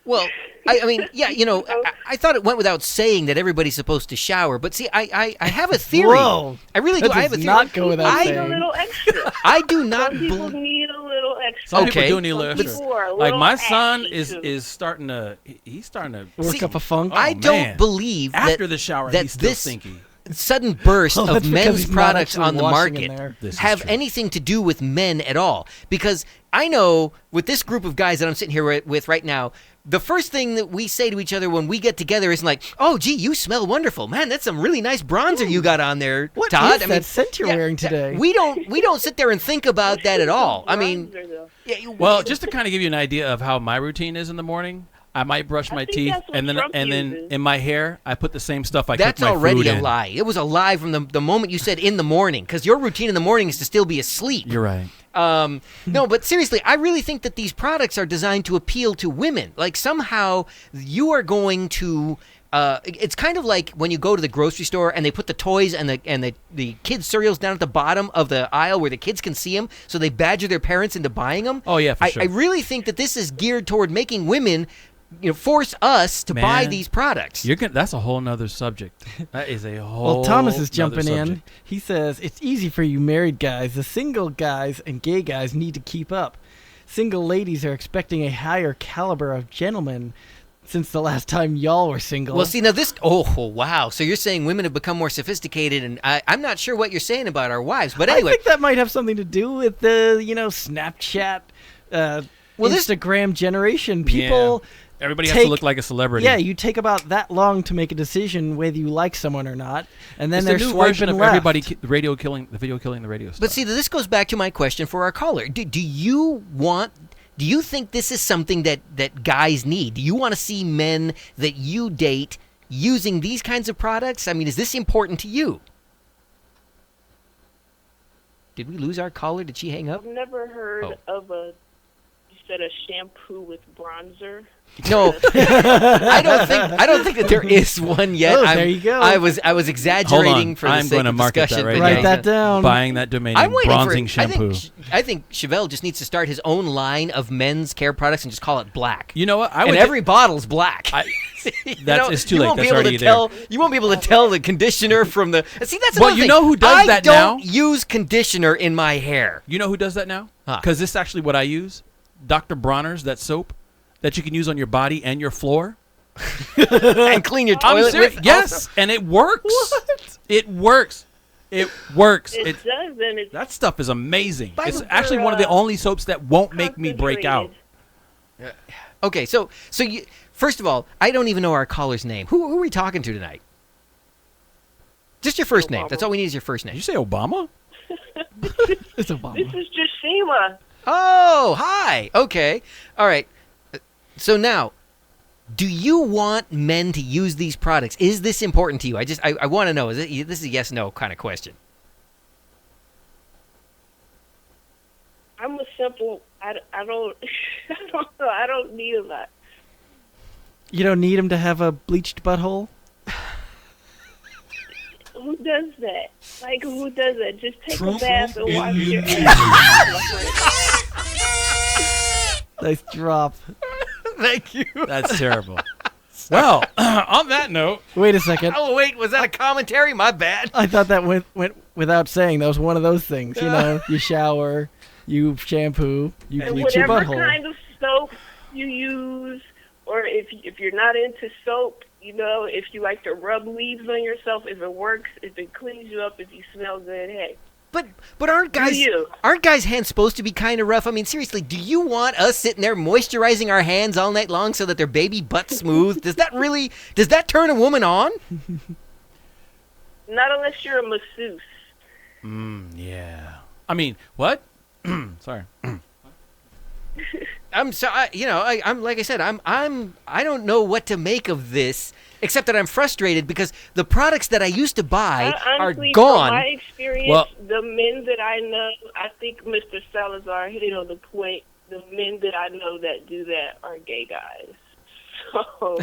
Well, I mean, yeah, you know, I thought it went without saying that everybody's supposed to shower, but see, I have a theory. Whoa. I really do. That I have a does theory. not go without I, Need a saying. little extra. I do not Some people believe. need a little extra. Some Okay. people do need a little Some extra. people are a Like little my son ashy, is too. is starting to he's starting to Work See, up a funk. I Oh, don't man. believe after that the shower that he's still this stinky. sudden burst Well, that's of because men's he's not products actually on the washing in market there. This is have true. anything to do with men at all. Because I know with this group of guys that I'm sitting here with right now, the first thing that we say to each other when we get together is like, "Oh, gee, you smell wonderful, man. That's some really nice bronzer you got on there, What Todd." is that scent you're wearing today? We don't sit there and think about that at all. I mean, Bronzer, though. yeah, Well, just to kind of give you an idea of how my routine is in the morning, I might brush I my think teeth that's what and then Trump in my hair I put the same stuff I that's cook my already food a in. lie. It was a lie from the moment you said in the morning, because your routine in the morning is to still be asleep. You're right. No, but seriously, I really think that these products are designed to appeal to women. Like somehow you are going to. It's kind of like when you go to the grocery store and they put the toys and the kids' cereals down at the bottom of the aisle where the kids can see them, so they badger their parents into buying them. Oh, yeah, for I sure. I really think that this is geared toward making women, force us to buy Man, these products. That's a whole nother subject. That is a whole. Well, Thomas is nother jumping in. subject. He says, it's easy for you married guys. The single guys and gay guys need to keep up. Single ladies are expecting a higher caliber of gentlemen since the last time y'all were single. Well, see, now this... Oh, wow. So you're saying women have become more sophisticated, and I'm not sure what you're saying about our wives. But anyway... I think that might have something to do with the, Snapchat, Instagram generation. People... Everybody has to look like a celebrity. Yeah, you take about that long to make a decision whether you like someone or not, and then It's they're the new swiping version of left. everybody the video killing the radio stuff. But see, this goes back to my question for our caller. Do you think this is something that guys need? Do you want to see men that you date using these kinds of products? I mean, is this important to you? Did we lose our caller? Did she hang up? I've never heard Oh. of a shampoo with bronzer. No, I don't think that there is one yet. Oh, there you go. I was exaggerating Hold on. for the I'm sake gonna of market that discussion. right but now. Write yeah, that down. Buying that domain I'm name, waiting bronzing for. shampoo. I think Chevelle just needs to start his own line of men's care products and just call it Black. You know what? And every bottle's black. It's too you late. Won't That's be able already to there. tell. You won't be able to tell the conditioner from the. See, that's Well, another you thing. know who does that I now? don't use conditioner in my hair. You know who does that now? Huh. Because this is actually what I use. Dr. Bronner's, that soap that you can use on your body and your floor. And clean your I'm toilet serious. with. Yes, also. and it works. It works. It works. It does, and it's That stuff is amazing. But- It's actually one of the only soaps that won't make me break out. Okay, so you, first of all, I don't even know our caller's name. Who are we talking to tonight? Just your first name. That's all we need is your first Did name. you say Obama? It's Obama. This is Jashima. Oh, hi. Okay. All right. So now, do you want men to use these products? Is this important to you? I want to know. This is a yes/no kind of question. I'm a simple. I don't. I don't know. I don't need a lot. You don't need him to have a bleached butthole? Who does that? Like, who does that? Just take a bath and wash your ass. Nice drop. Thank you. That's terrible. Well, on that note, Wait a second. Oh wait, was that a commentary? My bad. I thought that went without saying. That was one of those things. You know, you shower, you shampoo, you And bleach your whatever butthole. kind of soap you use, or if you're not into soap, you know, if you like to rub leaves on yourself, if it works, if it cleans you up, if you smell good, hey. But aren't guys you? hands supposed to be kind of rough? I mean, seriously, do you want us sitting there moisturizing our hands all night long so that their baby butt's smooth? Does that turn a woman on? Not unless you're a masseuse. yeah. I mean, what? Sorry. I'm like I said, I don't know what to make of this, except that I'm frustrated because the products that I used to buy Honestly, are gone. From my experience, Well- the men that I know, I think Mr. Salazar hit it on the point. The men that I know that do that are gay guys. So,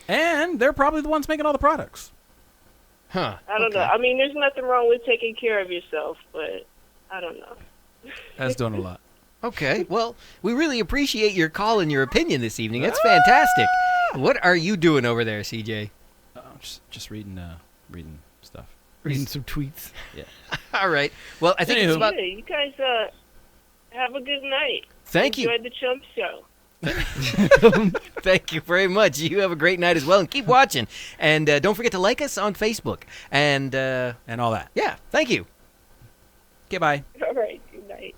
And they're probably the ones making all the products. Huh. I don't know. I mean, there's nothing wrong with taking care of yourself, but I don't know. That's doing a lot. Okay. Well, we really appreciate your call and your opinion this evening. That's fantastic. What are you doing over there, CJ? Just reading stuff. Reading some tweets. All right. Well, I think it's Anywho. about. Hey, you guys have a good night. Thank you. Enjoy the Chump Show. Thank you very much. You have a great night as well, and keep watching. And don't forget to like us on Facebook. And And all that. yeah, thank you. Okay, bye. All right. Good night.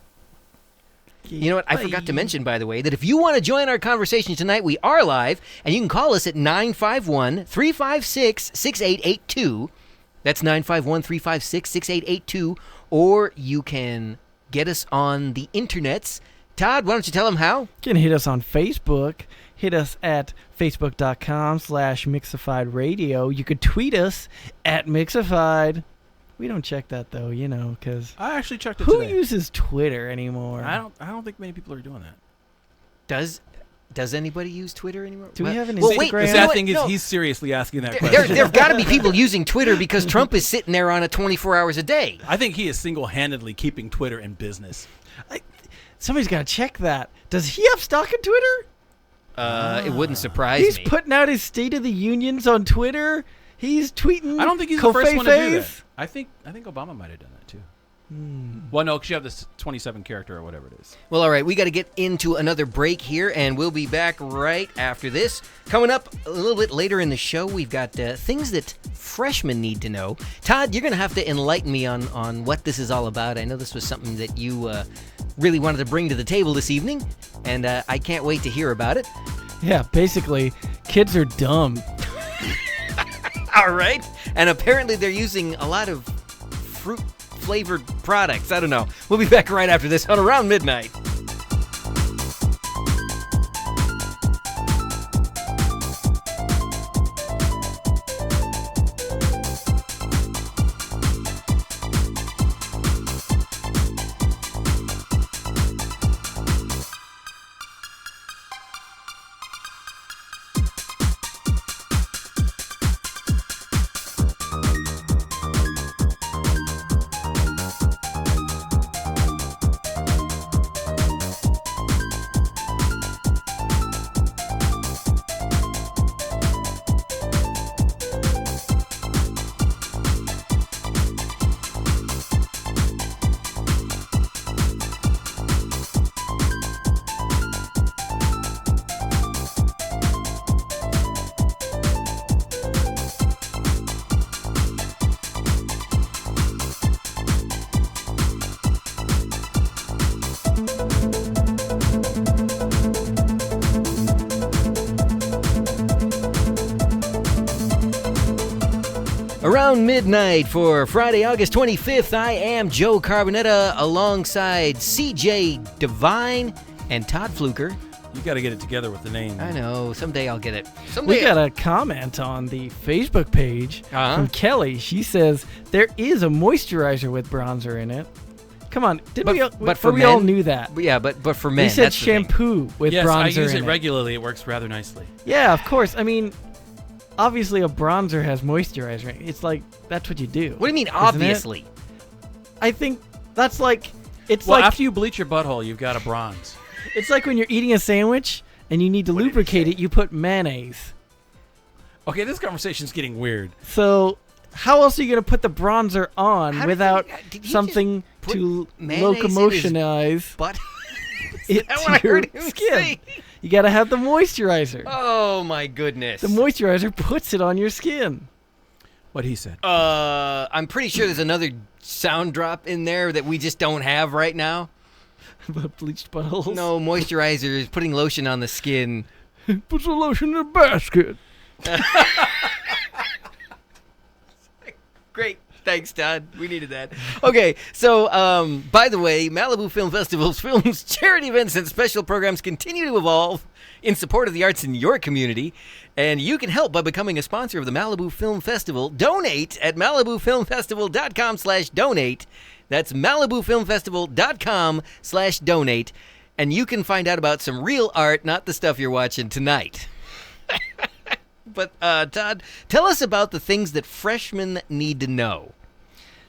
You know what? I forgot to mention, by the way, that if you want to join our conversation tonight, we are live, and you can call us at 951-356-6882. That's 951-356-6882. Or you can get us on the internets. Todd, why don't you tell them how? You can hit us on Facebook. Hit us at facebook.com/Mixified Radio. You could tweet us at Mixified. We don't check that, though, you know, because I actually checked it who today. uses Twitter anymore? I don't think many people are doing that. Does anybody use Twitter anymore? Do we have an Well, wait, Instagram? The you know sad what? thing is No. he's seriously asking that There question. have got to be people using Twitter because Trump is sitting there on it 24 hours a day. I think he is single-handedly keeping Twitter in business. Somebody's got to check that. Does he have stock in Twitter? It wouldn't surprise He's me. putting out his State of the Unions on Twitter. He's tweeting. I don't think he's the first one to do that. Kofefes. I think Obama might have done that too. Well, no, because you have this 27 character or whatever it is. Well, all right, we got to get into another break here, and we'll be back right after this. Coming up a little bit later in the show, we've got things that freshmen need to know. Todd, you're going to have to enlighten me on what this is all about. I know this was something that you really wanted to bring to the table this evening, and I can't wait to hear about it. Yeah, basically, kids are dumb. All right, and apparently they're using a lot of fruit-flavored products. I don't know. We'll be back right after this on Around Midnight. Around midnight for Friday, August 25th, I am Joe Carbonetta alongside CJ Devine and Todd Fluker. You got to get it together with the name. I know. Someday I'll get it. We got a comment on the Facebook page from Kelly. She says there is a moisturizer with bronzer in it. Come on, we all knew that? But for men, they said that's shampoo with yes, bronzer I use in it regularly. It works rather nicely. Yeah, of course. I mean, obviously a bronzer has moisturizer. It's like that's what you do. What do you mean, obviously? I think that's like after you bleach your butthole, you've got a bronze. It's like when you're eating a sandwich and you need to lubricate it, you put mayonnaise. Okay, this conversation's getting weird. So, how else are you going to put the bronzer on without something to locomotionize but it to your skin? You got to have the moisturizer. Oh my goodness. The moisturizer puts it on your skin. What he said. I'm pretty sure there's another sound drop in there that we just don't have right now. About bleached buttholes? No, moisturizer is putting lotion on the skin. Puts the lotion in a basket. Great. Thanks, Todd. We needed that. Okay, so, by the way, Malibu Film Festival's films, charity events, and special programs continue to evolve in support of the arts in your community, and you can help by becoming a sponsor of the Malibu Film Festival. Donate at MalibuFilmFestival.com/donate. That's MalibuFilmFestival.com/donate, and you can find out about some real art, not the stuff you're watching tonight. But, Todd, tell us about the things that freshmen need to know.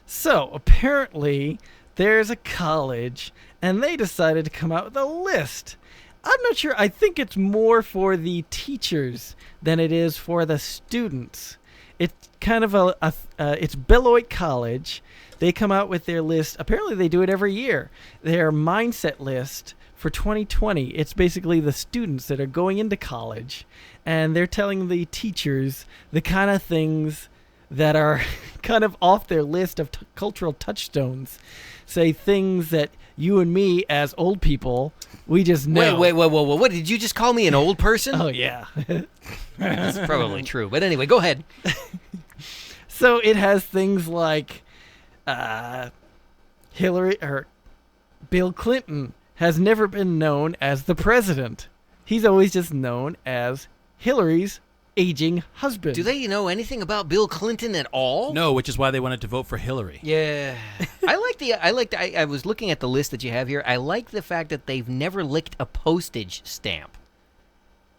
So, apparently, there's a college, and they decided to come out with a list. I'm not sure. I think it's more for the teachers than it is for the students. It's kind of it's Beloit College. They come out with their list. Apparently, they do it every year. Their mindset list for 2020. It's basically the students that are going into college, and they're telling the teachers the kind of things that are kind of off their list of cultural touchstones. Say things that you and me, as old people, we just know. Wait. What, did you just call me an old person? Oh, yeah. That's probably true. But anyway, go ahead. So it has things like Bill Clinton has never been known as the president. He's always just known as Hillary's aging husband. Do they know anything about Bill Clinton at all? No, which is why they wanted to vote for Hillary. Yeah. I was looking at the list that you have here. I like the fact that they've never licked a postage stamp.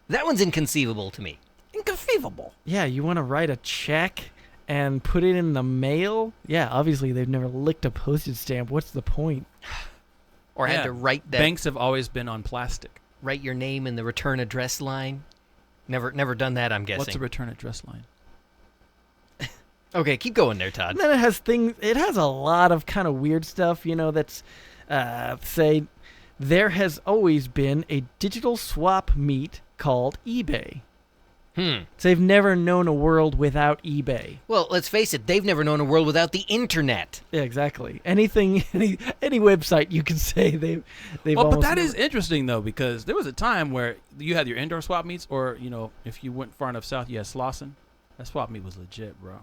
That one's inconceivable to me. Inconceivable. Yeah, you want to write a check and put it in the mail? Yeah, obviously they've never licked a postage stamp. What's the point? Or had to write that. Banks have always been on plastic. Write your name in the return address line. Never done that, I'm guessing. What's a return address line? Okay, keep going there, Todd. And then it has a lot of kind of weird stuff, that's, say, there has always been a digital swap meet called eBay. So they've never known a world without eBay. Well, let's face it, they've never known a world without the internet. Yeah, exactly. Any website you can say they've Well, but that known. is interesting, though, because there was a time where you had your indoor swap meets, or, if you went far enough south, you had Slauson. That swap meet was legit, bro.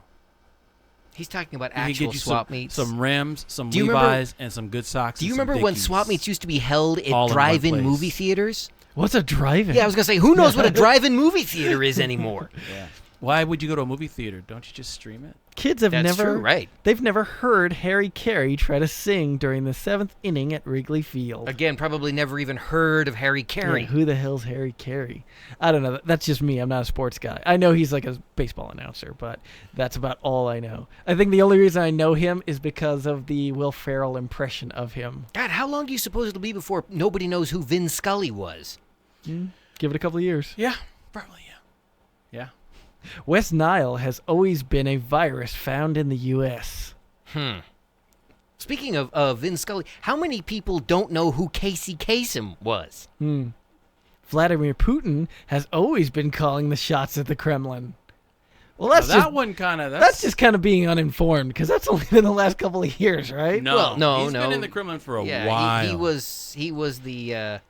He's talking about You could actual get you swap meets. Some rims, some Do you Levi's, and some good socks. Do you and some remember when Dickies swap meets used to be held all at in one drive-in place. movie theaters? What's a drive-in? Yeah, I was going to say, who knows what a drive-in movie theater is anymore? Yeah. Why would you go to a movie theater? Don't you just stream it? Kids have That's never true, right. They've never heard Harry Carey try to sing during the 7th inning at Wrigley Field. Again, probably never even heard of Harry Carey. Yeah, who the hell's Harry Carey? I don't know. That's just me. I'm not a sports guy. I know he's like a baseball announcer, but that's about all I know. I think the only reason I know him is because of the Will Ferrell impression of him. God, how long do you suppose it'll be before nobody knows who Vin Scully was? Give it a couple of years. Yeah, probably, yeah. West Nile has always been a virus found in the U.S. Speaking of Vin Scully, how many people don't know who Casey Kasem was? Vladimir Putin has always been calling the shots at the Kremlin. Well, that's just kind of being uninformed, because that's only been the last couple of years, right? No, no, he's been in the Kremlin for a Yeah, while. he was the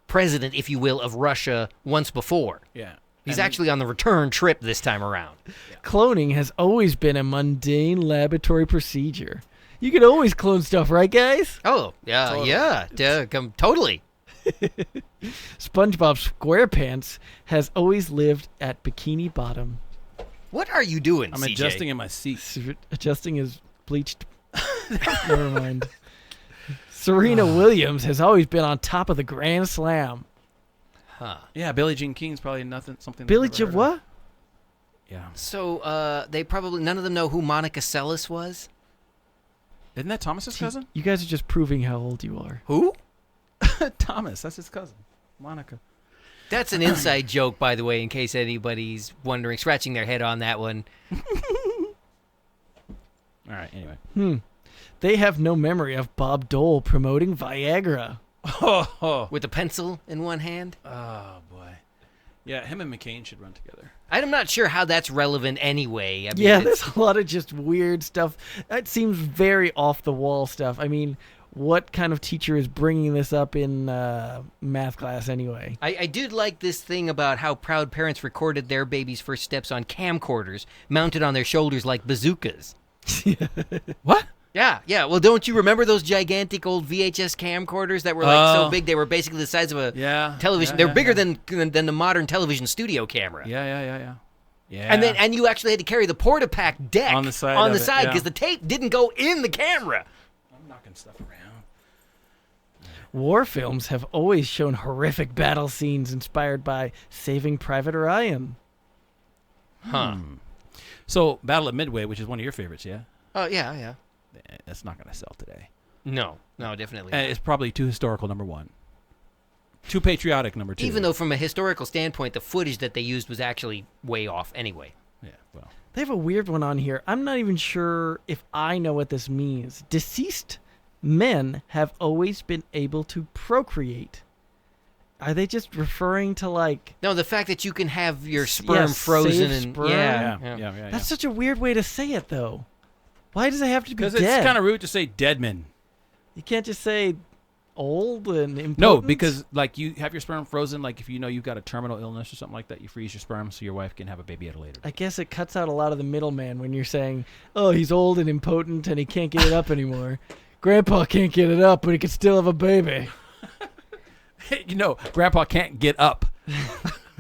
president, if you will, of Russia once before. Yeah. He's actually on the return trip this time around. Cloning has always been a mundane laboratory procedure. You can always clone stuff, right, guys? Oh, yeah, totally. SpongeBob SquarePants has always lived at Bikini Bottom. What are you doing, I'm CJ? adjusting in my seat. Adjusting his bleached. Never mind. Serena Williams has always been on top of the Grand Slam. Huh. Yeah, Billie Jean King's probably something. Billie they've Jean never heard what? of. Yeah. So they probably none of them know who Monica Seles was. Isn't that Thomas's cousin? You guys are just proving how old you are. Who? Thomas, that's his cousin. Monica. That's an inside joke, by the way, in case anybody's wondering, scratching their head on that one. All right, anyway. They have no memory of Bob Dole promoting Viagra. Oh, With a pencil in one hand. boy. Yeah, him and McCain should run together. I'm not sure how that's relevant anyway. I mean, Yeah, it's- there's a lot of just weird stuff. That seems very off the wall stuff. I mean, what kind of teacher is bringing this up in math class anyway? I did like this thing about how proud parents recorded their baby's first steps on camcorders mounted on their shoulders like bazookas. What? Yeah. Well, don't you remember those gigantic old VHS camcorders that were like so Oh. big they were basically the size of a Yeah. television? Yeah, They're yeah, bigger yeah. than the modern television studio camera. Yeah. And you actually had to carry the Porta-Pack deck On the side of it, because yeah. the tape didn't go in the camera. I'm knocking stuff around. War films have always shown horrific battle scenes inspired by Saving Private Ryan. Huh. So, Battle at Midway, which is one of your favorites, yeah? Oh, yeah. That's not going to sell today. No, definitely And not. it's probably too historical, number one. Too patriotic, number two. Even though from a historical standpoint, the footage that they used was actually way off anyway. Yeah, well. They have a weird one on here. I'm not even sure if I know what this means. Deceased men have always been able to procreate. Are they just referring to like... No, the fact that you can have your sperm frozen saved and sperm. Yeah. That's such a weird way to say it, though. Why does it have to be Because dead? it's kind of rude to say dead men. You can't just say old and impotent? No, because like you have your sperm frozen, like if you know you've got a terminal illness or something like that, you freeze your sperm so your wife can have a baby at a later I date. guess it cuts out a lot of the middleman when you're saying, oh, he's old and impotent and he can't get it up anymore. Grandpa can't get it up, but he can still have a baby. You know, Grandpa can't get up.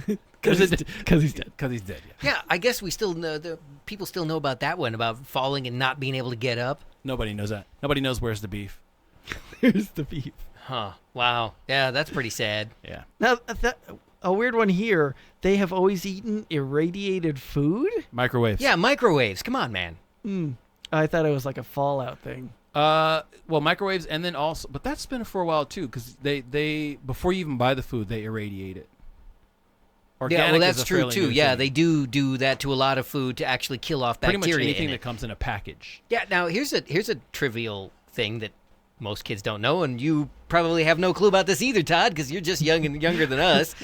Because he's dead. Because he's dead, yeah. yeah, I guess we still know people still know about that one about falling and not being able to get up. Nobody knows that. Nobody knows where's the beef. Here's the beef. Huh. Wow. Yeah, that's pretty sad. Yeah. Now, a weird one here. They have always eaten irradiated food? Microwaves. Yeah, microwaves. Come on, man. I thought it was like a Fallout thing. Well, microwaves, and then also, but that's been for a while too, because they before you even buy the food, they irradiate it. Organic Yeah, well, is that's a true fairly too. new Yeah, thing. they do that to a lot of food to actually kill off Pretty bacteria. much anything in that it. comes in a package. Yeah. Now here's a trivial thing that most kids don't know, and you probably have no clue about this either, Todd, because you're just young and younger than us.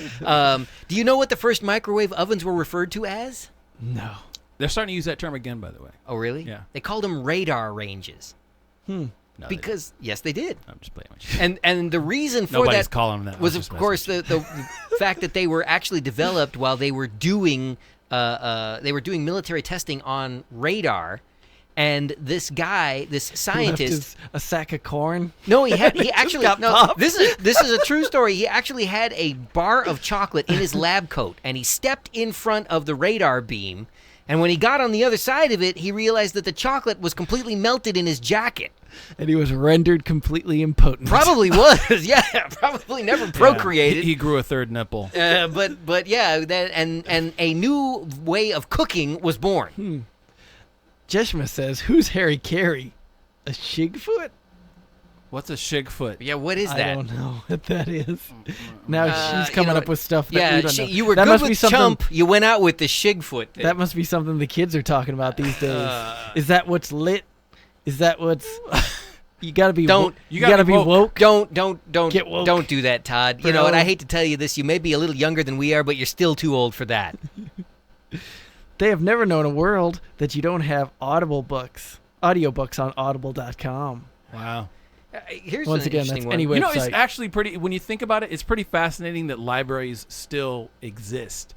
Do you know what the first microwave ovens were referred to as? No. They're starting to use that term again, by the way. Oh, really? Yeah. They called them radar ranges. No, Because yes, they did. I'm just playing with you. And the reason for Nobody's that calling them that. was, I'm of just course, messing the fact that they were actually developed while they were doing military testing on radar, and this guy, this Left scientist, a sack of corn? no, he actually got no. popped. This is a true story. He actually had a bar of chocolate in his lab coat, and he stepped in front of the radar beam. And when he got on the other side of it, he realized that the chocolate was completely melted in his jacket. And he was rendered completely impotent. Probably was, yeah. Probably never Yeah. procreated. He grew a third nipple. But yeah, that and a new way of cooking was born. Jeshma says, who's Harry Carey? A Shigfoot? What's a shigfoot? Yeah, what is I that? don't know what that is. Now she's you coming know, up with stuff that Yeah, we don't know. you were that good must be with something, chump. You went out with the Shigfoot thing. That must be something the kids are talking about these days. Is that what's lit? Is that what's... You gotta be Don't- you gotta be woke. Don't Get woke. don't do that, Todd. You know, Bro. and I hate to tell you this, you may be a little younger than we are, but you're still too old for that. They have never known a world that you don't have audiobooks on audible.com. Wow. Here's Once an again, interesting that's one. any You know, it's website. actually pretty. When you think about it, it's pretty fascinating that libraries still exist.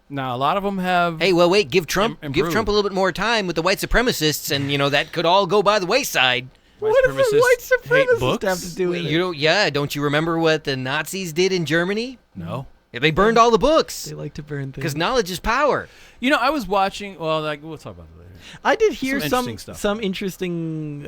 Now, a lot of them have. Hey, well, wait. Give Trump a improved. little bit more time with the white supremacists, and that could all go by the wayside. What does the white hate supremacist books? have to do with it? Don't you remember what the Nazis did in Germany? No. Yeah, they burned all the books They like to burn things. because knowledge is power. I was watching. Well, we'll talk about it later. I did hear Some interesting stuff. some interesting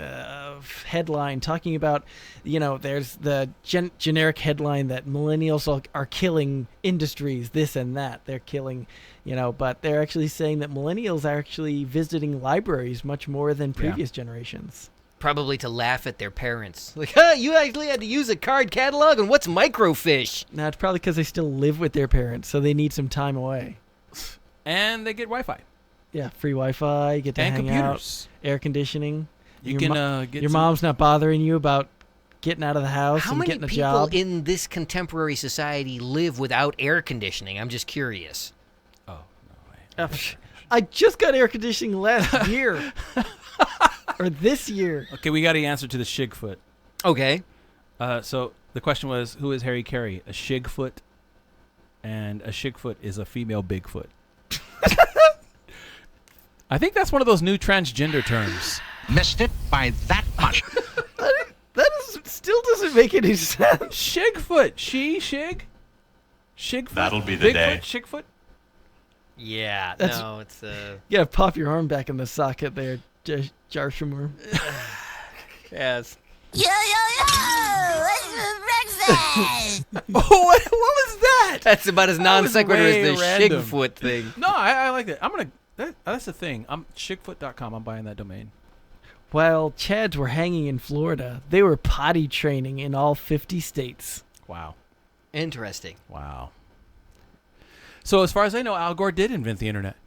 headline talking about, there's the generic headline that millennials are killing industries, this and that. They're killing, but they're actually saying that millennials are actually visiting libraries much more than previous generations. Probably to laugh at their parents. Like, you actually had to use a card catalog, and what's microfiche? Now, it's probably because they still live with their parents, so they need some time away. And they get Wi-Fi Yeah, free Wi-Fi, you get to and hang computers. out, air conditioning. You Your can get Your some- mom's not bothering you about getting out of the house How and many getting a people job. in this contemporary society live without air conditioning? I'm just curious. Oh no way. I just got air conditioning last year. Or this year. Okay, we got the answer to the Shigfoot. Okay. So the question was, who is Harry Carey? A Shigfoot, and a Shigfoot is a female Bigfoot. I think that's one of those new transgender terms. Missed it by that much. Still doesn't make any sense. Shigfoot. Shigfoot. That'll be the Bigfoot, day. Shigfoot. Yeah. That's- No, it's You gotta pop your arm back in the socket there, Jarshamur. yes. Yo, yo, yo! What's for breakfast? What was that? That's about as non was sequitur way as the random. Shigfoot thing. No, I like that. That's the thing. Shigfoot.com. I'm buying that domain. While Chads were hanging in Florida, they were potty training in all 50 states. Wow. Interesting. Wow. So as far as I know, Al Gore did invent the internet.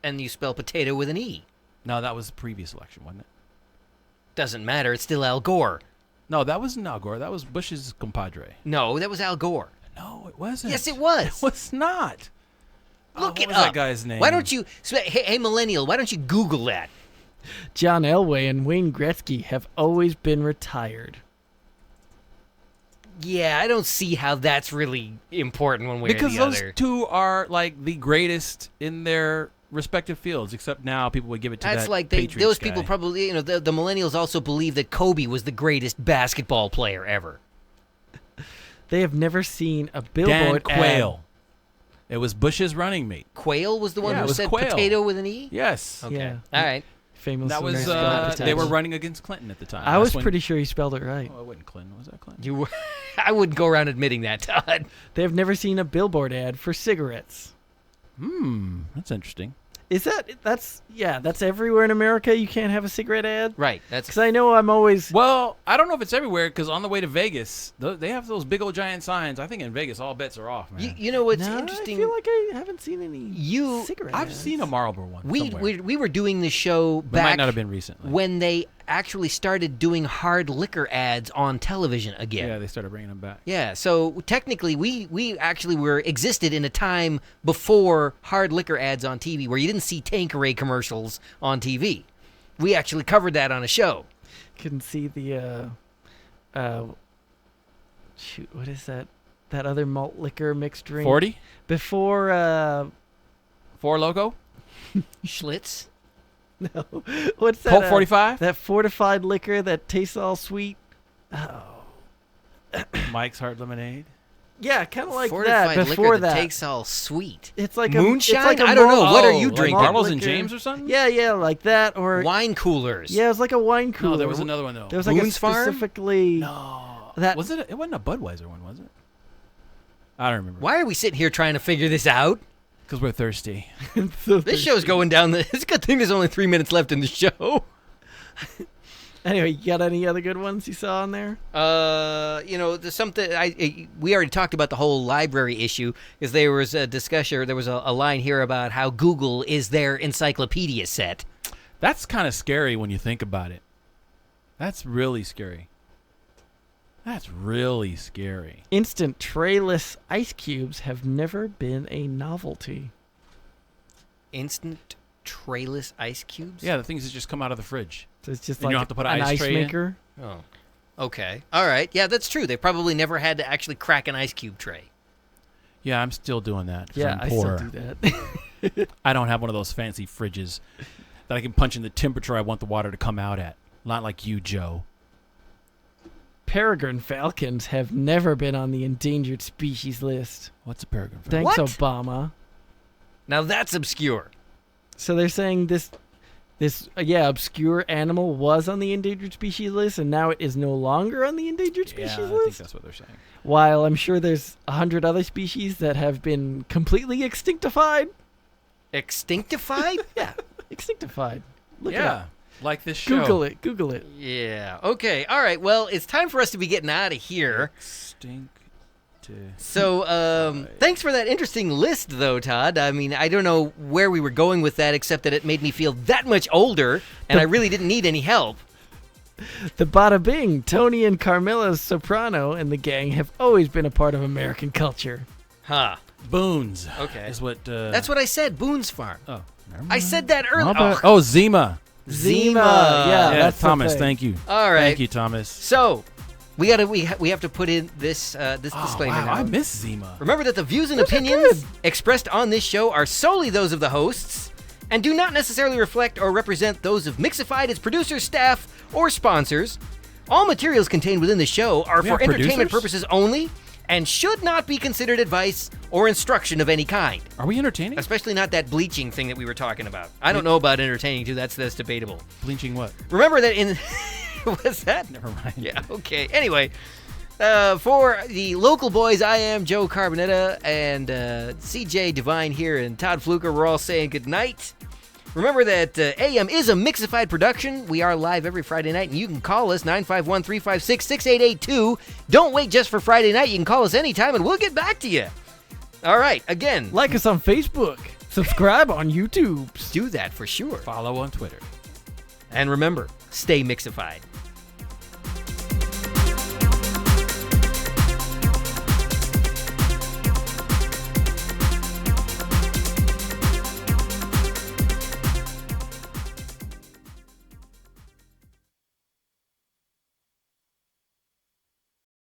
And you spell potato with an E. No, that was the previous election, wasn't it? Doesn't matter. It's still Al Gore. No, that wasn't Al Gore. That was Bush's compadre. No, that was Al Gore. No, it wasn't. Yes, it was. It was not. Look what it was up. that guy's name? Why don't you, hey, millennial, why don't you Google that? John Elway and Wayne Gretzky have always been retired. Yeah, I don't see how that's really important one way Because or the those other. two are like the greatest in their respective fields, except now people would give it to That's that like Patriots those guy. people probably, the millennials also believe that Kobe was the greatest basketball player ever. They have never seen a Dan billboard Quayle. It was Bush's running mate. Quayle was the one Yeah, it who was said Quayle. potato with an E? Yes. Okay. Yeah. All right. Famous. That was mascot they were potato. running against Clinton at the time. I That's was when- pretty sure he spelled it right. Oh, it wasn't Clinton. Was that Clinton? You were, I wouldn't go around admitting that, Todd. They have never seen a billboard ad for cigarettes. That's interesting. That's everywhere in America? You can't have a cigarette ad? Right. That's Because I know I'm always... Well, I don't know if it's everywhere because on the way to Vegas, they have those big old giant signs. I think in Vegas, all bets are off, man. you know what's No, interesting? I feel like I haven't seen any cigarette I've ads. seen a Marlboro one. we somewhere. were doing the show But it back might not have been recently. when they actually started doing hard liquor ads on television again. Yeah, they started bringing them back. Yeah, so technically we actually existed in a time before hard liquor ads on TV where you didn't see Tanqueray commercials on TV. We actually covered that on a show. Couldn't see the... shoot, what is that? That other malt liquor mixed drink? 40? Before... 4 Loco? Schlitz? No. What's that? Colt 45? That fortified liquor that tastes all sweet. Mike's Hard Lemonade? Yeah, kind of like Fortified that. Before liquor that, takes all sweet. it's like Moonshine? A, it's like a I don't know. malt- What are you like drinking? Bartles and liquor. James or something? Yeah, like that, or Wine coolers. yeah, it was like a wine cooler. No, there was another one, though. There was like Boone's a Farm? specifically. No. That- Was it? It wasn't a Budweiser one, was it? I don't remember. Why are we sitting here trying to figure this out? Because we're thirsty. This show's going down it's a good thing there's only 3 minutes left in the show. Anyway, you got any other good ones you saw on there? There's something we already talked about the whole library issue because there was a discussion. There was a line here about how Google is their encyclopedia set. That's kind of scary when you think about it. That's really scary. That's really scary. Instant trayless ice cubes have never been a novelty. Instant trayless ice cubes. Yeah, the things that just come out of the fridge. So it's just And you like don't have to put an an ice tray in? maker. Oh. Okay. All right. Yeah, that's true. They probably never had to actually crack an ice cube tray. Yeah, I'm still doing that. 'cause Yeah, I'm I poor. still do that. I don't have one of those fancy fridges that I can punch in the temperature I want the water to come out at. Not like you, Joe. Peregrine falcons have never been on the endangered species list. What's a peregrine falcon? Thanks, What? Obama. Now that's obscure. So they're saying this obscure animal was on the endangered species list, and now it is no longer on the endangered species Yeah, I think list. that's what they're saying. While I'm sure there's 100 other species that have been completely extinctified. Extinctified? Yeah, extinctified. Look it yeah, up. like this show. Google it. Yeah. Okay. All right. Well, it's time for us to be getting out of here. So, thanks for that interesting list, though, Todd. I mean, I don't know where we were going with that, except that it made me feel that much older, and I really didn't need any help. The Bada Bing, Tony and Carmela Soprano and the gang have always been a part of American culture. Huh. Boons. Okay. Is what? That's what I said. Boone's Farm. Oh, never I mind. said that earlier. My bad. Oh, Zima. Zima. Yeah, Yeah, that's the Thomas. thing. Thank you. All right. Thank you, Thomas. So, we have to put in this disclaimer wow, now. I miss Zima. Remember that the views and Those are opinions good. expressed on this show are solely those of the hosts and do not necessarily reflect or represent those of Mixified, its producers, staff, or sponsors. All materials contained within the show are We for have entertainment producers? purposes only and should not be considered advice or instruction of any kind. Are we entertaining? Especially not that bleaching thing that we were talking about. I don't know about entertaining too. That's debatable. Bleaching what? Remember that in what's that? Never mind. Yeah, okay. Anyway, for the local boys, I am Joe Carbonetta and CJ Divine here and Todd Fluker. We're all saying good night. Remember that AM is a Mixified production. We are live every Friday night, and you can call us 951-356-6882. Don't wait just for Friday night. You can call us anytime, and we'll get back to you. All right, again, Like us on Facebook. Subscribe on YouTube. do that for sure. Follow on Twitter. And remember, stay Mixified.